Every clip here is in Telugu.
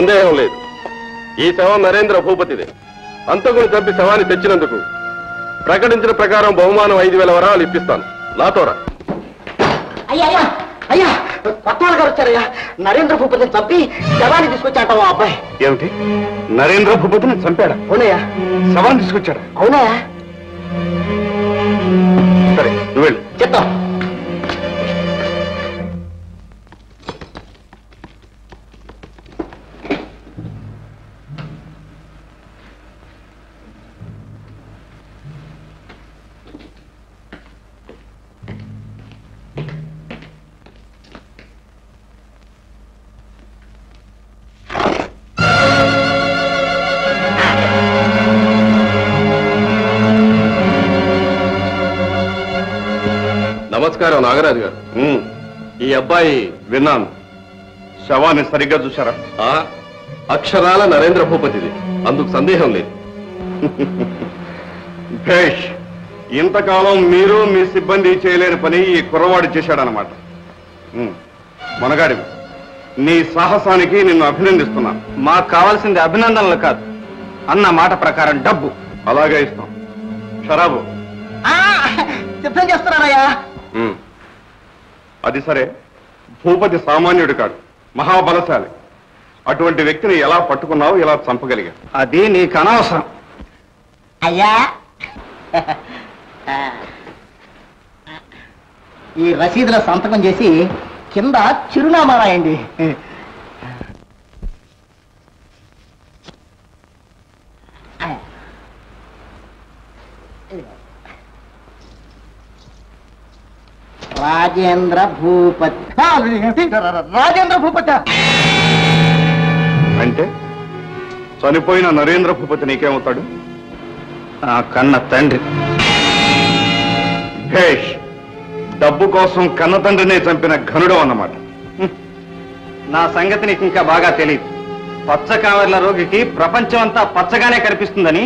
సందేహం లేదు. ఈ శవం నరేంద్ర భూపతిదే. అంతకుని చంపి శవాన్ని తెచ్చినందుకు ప్రకటించిన ప్రకారం బహుమానం 5,000 వరాలు ఇప్పిస్తాను. నాతోరా. అయ్యా అయ్యా అయ్యా, కొత్త వాళ్ళు గారు వచ్చారయ్యా. నరేంద్ర భూపతిని చంపి శవాన్ని తీసుకొచ్చాట ఆ అబ్బాయి. ఏమిటి, నరేంద్ర భూపతిని చంపాడా? అవునయ్యా. శవాన్ని తీసుకొచ్చాడా? అవునయ్యా. సరే, నువ్వు వెళ్ళు. చెప్తాం. నమస్కారం నాగరాజు గారు. ఈ అబ్బాయి విన్నాను. శవాన్ని సరిగ్గా చూశారా? అక్షరాల నరేంద్ర భూపతిది, అందుకు సందేహం లేదు. భేష్, ఇంతకాలం మీరు మీ సిబ్బంది చేయలేని పని ఈ కుర్రవాడు చేశాడనమాట. మనగాడి, నీ సాహసానికి నిన్ను అభినందిస్తున్నాను. మాకు కావాల్సింది అభినందనలు కాదు, అన్న మాట ప్రకారం డబ్బు. అలాగే ఇస్తాం. షరాబు సిద్ధం చేస్తున్నారయ్యా. అది సరే, భూపతి సామాన్యుడు కాడు, మహాబలశాలి. అటువంటి వ్యక్తిని ఎలా పట్టుకున్నావు, ఎలా చంపగలిగా? అది నీకు అనవసరం. అయ్యా, ఈ రసీదుల సంతకం చేసి కింద చిరునామా రాయండి. రాజేంద్ర భూపతి. రాజేంద్ర భూపతి అంటే చనిపోయిన నరేంద్ర భూపతి నీకేమవుతాడు? నా కన్న తండ్రి. భేష్, డబ్బు కోసం కన్న తండ్రినే చంపిన ఘనుడు అన్నమాట. నా సంగతి నీకు ఇంకా బాగా తెలియదు. పచ్చ కావర్ల రోగికి ప్రపంచం అంతా పచ్చగానే కనిపిస్తుందని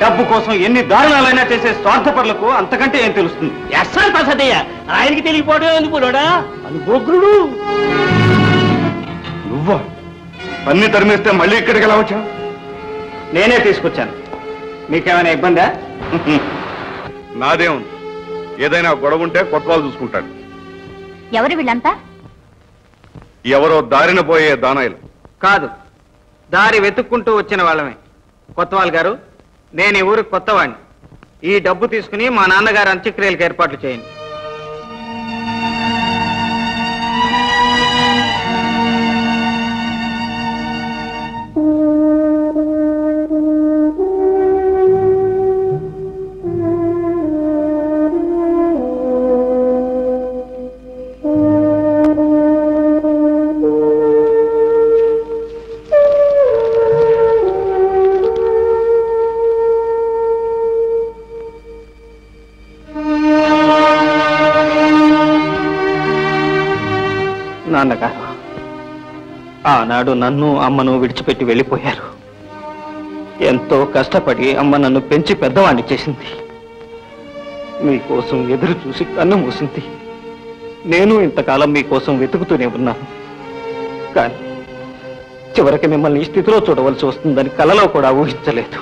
డబ్బు కోసం ఎన్ని దారుణాలైనా చేసే స్వార్థపరులకు అంతకంటే ఏం తెలుస్తుంది? ఎస్ఆర్ ప్రసాదయ్య, ఆయనకి తెలియపోవడం ఎందుకున్నాడా? అనుభోగ్రుడు. నువ్వా? అన్ని తరిమేస్తే మళ్ళీ ఇక్కడికి ఎలా వచ్చావు? నేనే తీసుకొచ్చాను. మీకేమైనా ఇబ్బందా? నాదే ఉంది. ఏదైనా గొడవ ఉంటే కొత్తవాళ్ళు చూసుకుంటాడు. ఎవరు వీళ్ళంతా? ఎవరో దారిన పోయే దానాయిలు కాదు, దారి వెతుక్కుంటూ వచ్చిన వాళ్ళమే. కొత్తవాళ్ళు గారు, నేను ఈ ఊరికి కొత్తవాడిని. ఈ డబ్బు తీసుకుని మా నాన్నగారు అంత్యక్రియలకు ఏర్పాట్లు చేయండి. నాన్నగారు ఆనాడు నన్ను అమ్మను విడిచిపెట్టి వెళ్ళిపోయారు. ఎంతో కష్టపడి అమ్మ నన్ను పెంచి పెద్దవాణ్ణి చేసింది. మీకోసం ఎదురు చూసి కన్ను మూసింది. నేను ఇంతకాలం మీకోసం వెతుకుతూనే ఉన్నాను. కానీ చివరికి మిమ్మల్ని ఈ స్థితిలో చూడవలసి వస్తుందని కలలో కూడా ఊహించలేదు.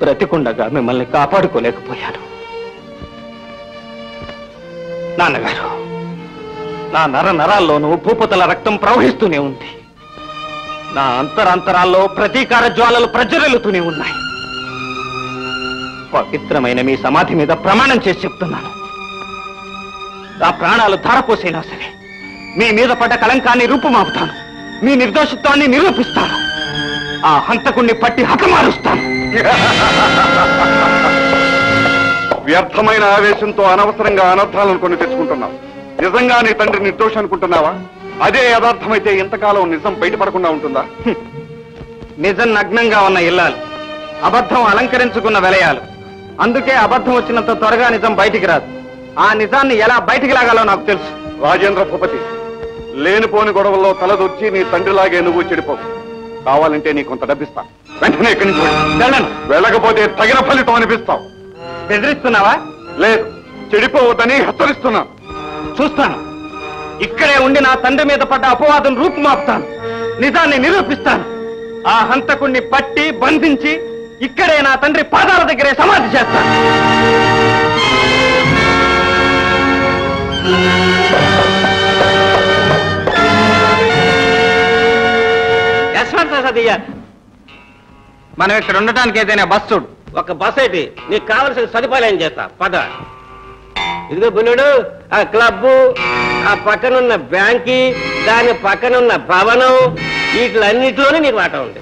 బ్రతికుండగా మిమ్మల్ని కాపాడుకోలేకపోయాను. నాన్నగారు, నా నరాల్లోనూ భూపతుల రక్తం ప్రవహిస్తూనే ఉంది. నా అంతరాంతరాల్లో ప్రతీకార జ్వాలలు ప్రజ్వరిల్లుతూనే ఉన్నాయి. పవిత్రమైన మీ సమాధి మీద ప్రమాణం చేసి చెప్తున్నాను, నా ప్రాణాలు ధారపోసైనా సరే మీ మీద పడ్డ కళంకాన్ని రూపుమాపుతాను. మీ నిర్దోషిత్వాన్ని నిరూపిస్తాను. ఆ హంతకుణ్ణి పట్టి హతమారుస్తాను. వ్యర్థమైన ఆవేశంతో అనవసరంగా అనర్థాలను కొని తెచ్చుకుంటున్నావు. నిజంగా నీ తండ్రి నిర్దోషం అనుకుంటున్నావా? అదే యథార్థమైతే ఇంతకాలం నిజం బయటపడకుండా ఉంటుందా? నిజం నగ్నంగా ఉన్న ఇల్లాలు, అబద్ధం అలంకరించుకున్న వెలయాలు. అందుకే అబద్ధం వచ్చినంత త్వరగా నిజం బయటికి రాదు. ఆ నిజాన్ని ఎలా బయటికి లాగాలో నాకు తెలుసు. రాజేంద్ర భూపతి, లేనిపోని గొడవల్లో తలదొచ్చి నీ తండ్రిలాగే నువ్వు చెడిపోవు. కావాలంటే నీ కొంత డబ్బిస్తా. వెంటనే ఇక్కడి నుంచి వెళ్ళను. వెళ్ళకపోతే తగిన ఫలితం అనిపిస్తావు. బెదిరిస్తున్నావా? లేదు, చెడిపోవద్దని హెచ్చరిస్తున్నాను. చూస్తాను. ఇక్కడే ఉండి నా తండ్రి మీద పడ్డ అపవాదం రూపుమాపుతాను. నిజాన్ని నిరూపిస్తాను. ఆ హంతకుణ్ణి పట్టి బంధించి ఇక్కడే నా తండ్రి పాదాల దగ్గరే సమాధి చేస్తాను. యశ్వంత్ ప్రసాదయ్య, మనం ఇక్కడ ఉండటానికి ఏదైనా బస్ చూడు. ఒక బస్ అయితే నీకు కావలసిన సదుపాయాలు చేస్తా పద. ఇదిగో బుల్లుడు, ఆ క్లబ్, ఆ పక్కనున్న బ్యాంకి, దాని పక్కనున్న భవనం, వీటిలన్నిటిలోనే నీకు వాటా ఉంది.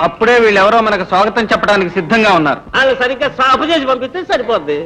అప్పుడే వీళ్ళెవరో మనకు స్వాగతం చెప్పడానికి సిద్ధంగా ఉన్నారు. వాళ్ళు సరిగ్గా సాపు చేసి పంపిస్తే సరిపోద్ది.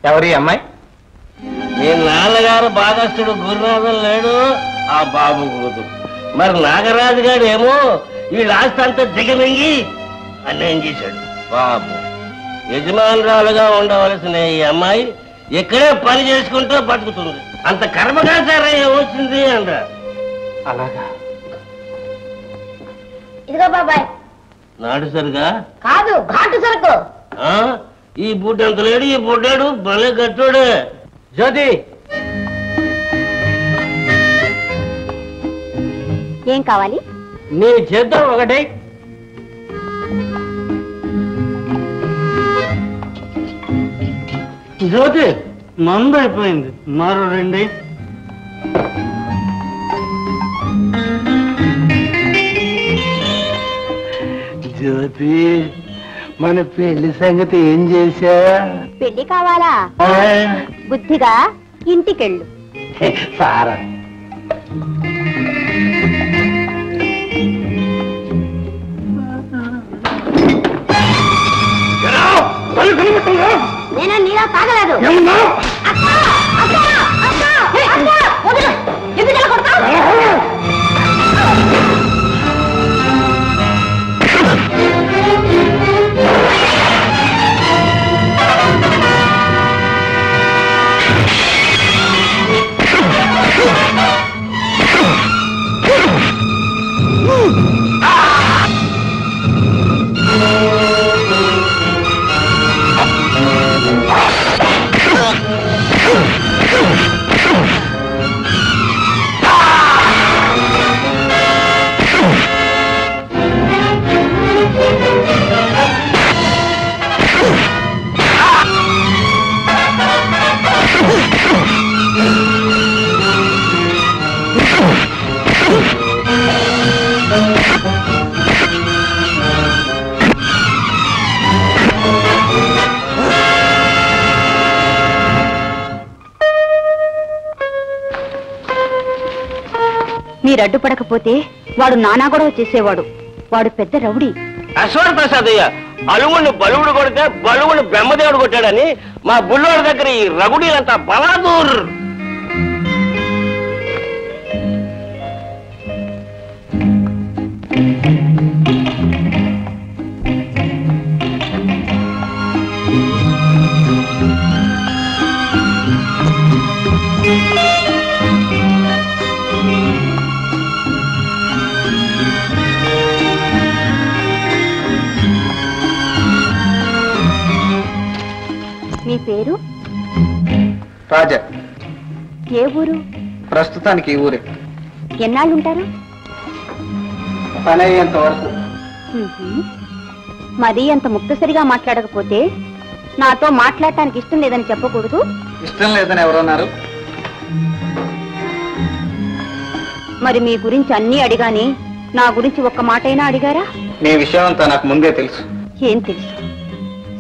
ఎవరి అమ్మాయి? మీ నాన్నగారు బాధస్తుడు గురునాథం లేడు, ఆ బాబు కూతురు. మరి నాగరాజు గారు ఏమో వీళ్ళ ఆస్తి అంతా దిగమింగి అన్యాయం చేశాడు. బాబు యజమానురాలుగా ఉండవలసిన ఈ అమ్మాయి ఇక్కడే పని చేసుకుంటూ బతుకుతుంది. అంత కర్మకాచారం ఏమొచ్చింది అంట. అలాగా? ఇదిగో బాబాయ్. నాడు సరుగా కాదు, ఘాటు సరుకు. ఈ బుడ్డ ఎంత లేడు, ఈ బుడ్డాడు భలే గట్టుడు. జ్యోతి, ఏం కావాలి? నీ చేద్దాం ఒకటి. జ్యోతి, మందు అయిపోయింది, మరో రండి. జ్యోతి, మన పెళ్లి సంగతి ఏం చేశా? పెళ్లి కావాలా? బుద్ధిగా ఇంటికెళ్ళు. సారా నేను నీలా తాగలేదు. ఎందుకు కొడతావు? మీరు అడ్డుపడకపోతే వాడు నానా గొడవ చేసేవాడు. వాడు పెద్ద రౌడీ. అశ్వర ప్రసాదయ్య అలుగుని బలువుడు కొడితే బలువుని బ్రహ్మదేవుడు కొట్టాడని మా బుల్లోడి దగ్గర ఈ రగుడీలంతా బలాదూర్. మీ పేరు? రాజా. ఏ ఊరు? ప్రస్తుతానికి ఈ ఊరే. ఎన్నాళ్ళుంటారు? పని అయ్యేంత వరకు. మరీ అంత ముక్తసరిగా మాట్లాడకపోతే నాతో మాట్లాడటానికి ఇష్టం లేదని చెప్పకూడదు. ఇష్టం లేదని ఎవరన్నారు? మరి మీ గురించి అన్నీ అడిగాని నా గురించి ఒక్క మాటైనా అడిగారా? నీ విషయం అంతా నాకు ముందే తెలుసు. ఏం తెలుసు?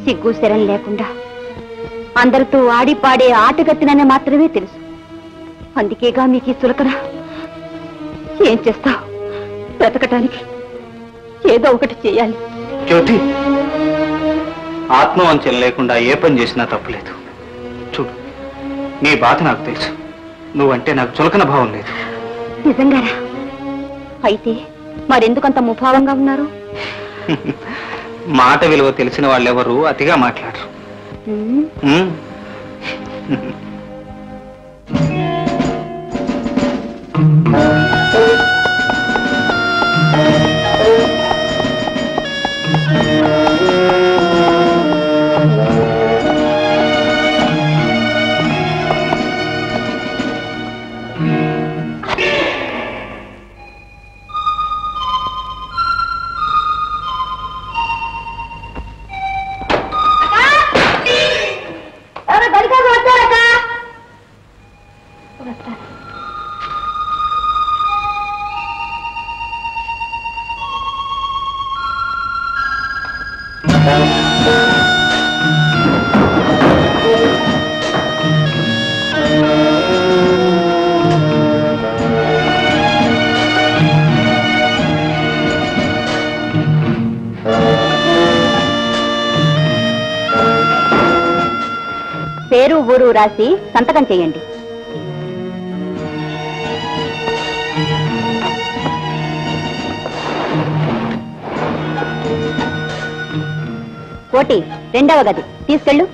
సిగ్గు శరం లేకుండా అందరితో ఆడి పాడే ఆటగత్తిననే మాత్రమే తెలుసు. అందుకేగా మీకు ఈ చులకన. ఏం చేస్తావు? బ్రతకటానికి ఏదో ఒకటి చేయాలి. జ్యోతి, ఆత్మవంచన లేకుండా ఏ పని చేసినా తప్పులేదు. చూడు, నీ బాధ నాకు తెలుసు. నువ్వంటే నాకు చులకన భావం లేదు. నిజంగారా? అయితే మరెందుకంత ముభావంగా ఉన్నారు? మాట విలువ తెలిసిన వాళ్ళెవరూ అతిగా మాట్లాడరు. పేరు ఊరు రాసి సంతకం చేయండి. కోటి, 2వ గది తీసుకెళ్ళు.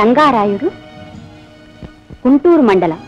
రంగారాయుడు, గుంటూరు మండలం.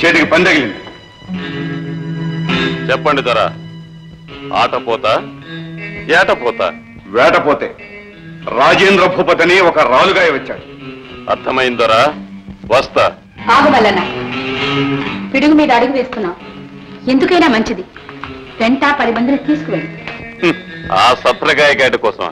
చేతికి పని తగిలింది. చెప్పండి దొర, ఆటపోతా ఏటపోతా? వేటపోతే రాజేంద్ర భూపతిని ఒక రాలుగాయ వచ్చాడు. అర్థమైందొరా, వస్తా. ఆగమల్లన్న, పిడుగు మీద అడుగు వేస్తున్నావు. ఎందుకైనా మంచిది, వెంట 10 మందిని తీసుకువెళ్ళి. ఆ సత్రగాయ గేట కోసం